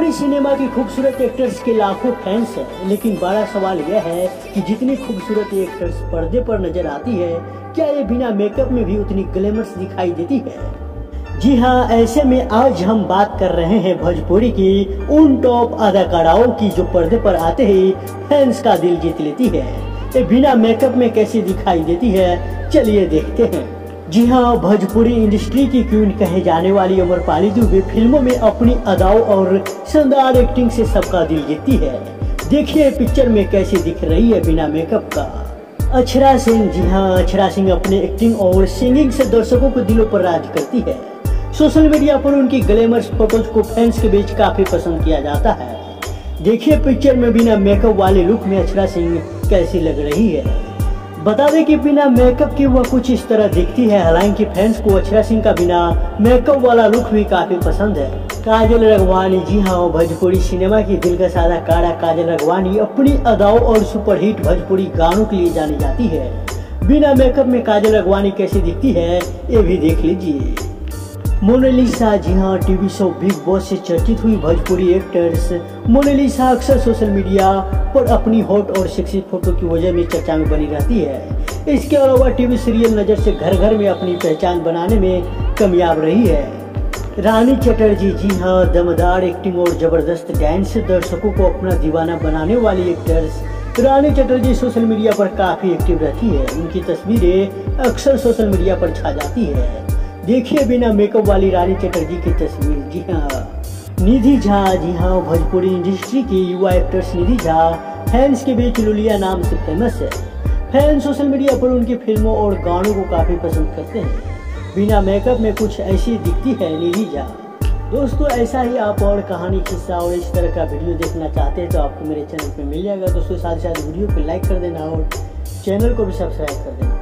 Bhojpuri cinema की खूबसूरत actors के लाखों फैंस हैं, लेकिन बड़ा सवाल यह है कि जितनी खूबसूरत एक्टर्स पर्दे पर नजर आती है, क्या ये बिना मेकअप में भी उतनी ग्लैमरस दिखाई देती है? जी हाँ, ऐसे में आज हम बात कर रहे हैं भोजपुरी की उन टॉप अदाकाराओं की जो पर्दे पर आते ही फैंस का दिल जीत लेती है। ये बिना मेकअप में कैसी दिखाई देती है, चलिए देखते हैं। जी हाँ, भोजपुरी इंडस्ट्री की क्वीन कहे जाने वाली अमरपाली दुबे फिल्मों में अपनी अदाओं और शानदार एक्टिंग से सबका दिल जीतती है। देखिए पिक्चर में कैसी दिख रही है बिना मेकअप का अक्षरा सिंह। जी हाँ, अक्षरा सिंह अपने एक्टिंग और सिंगिंग से दर्शकों को दिलों पर राज करती है। सोशल मीडिया पर उनकी ग्लैमरस फोटोज को फैंस के बीच काफी पसंद किया जाता है। देखिए पिक्चर में बिना मेकअप वाले लुक में अक्षरा सिंह कैसी लग रही है। बता दें कि बिना मेकअप के वह कुछ इस तरह दिखती है। हालांकि फैंस को अक्षरा सिंह का बिना मेकअप वाला लुक भी काफी पसंद है। काजल राघवानी, जी हाँ, भोजपुरी सिनेमा की दिल का सादा काड़ा काजल राघवानी अपनी अदाओं और सुपरहिट भोजपुरी गानों के लिए जानी जाती है। बिना मेकअप में काजल राघवानी कैसी दिखती है, ये भी देख लीजिए। मोनालिसा, जी हाँ, टीवी शो बिग बॉस से चर्चित हुई भोजपुरी एक्टर्स मोनालिसा अक्सर सोशल मीडिया पर अपनी हॉट और सेक्सी फोटो की वजह में चर्चा में बनी रहती है। इसके अलावा टीवी सीरियल नजर से घर घर में अपनी पहचान बनाने में कामयाब रही है। रानी चटर्जी, जी हाँ, दमदार एक्टिंग और जबरदस्त डांस से दर्शकों को अपना दीवाना बनाने वाली एक्टर्स रानी चटर्जी सोशल मीडिया पर काफी एक्टिव रहती है। उनकी तस्वीरें अक्सर सोशल मीडिया पर छा जाती है। देखिए बिना मेकअप वाली रानी चटर्जी की तस्वीर। जी हाँ, निधि झा, जी हाँ, भोजपुरी इंडस्ट्री की युवा एक्ट्रेस निधि झा फैंस के बीच लुलिया नाम से फेमस है। फैंस सोशल मीडिया पर उनकी फिल्मों और गानों को काफी पसंद करते हैं। बिना मेकअप में कुछ ऐसी दिखती है निधि झा। दोस्तों, ऐसा ही आप और कहानी, किस्सा और इस तरह का वीडियो देखना चाहते हैं तो आपको मेरे चैनल पे मिल जाएगा। दोस्तों, साथ ही साथ वीडियो को लाइक कर देना और चैनल को भी सब्सक्राइब कर देना।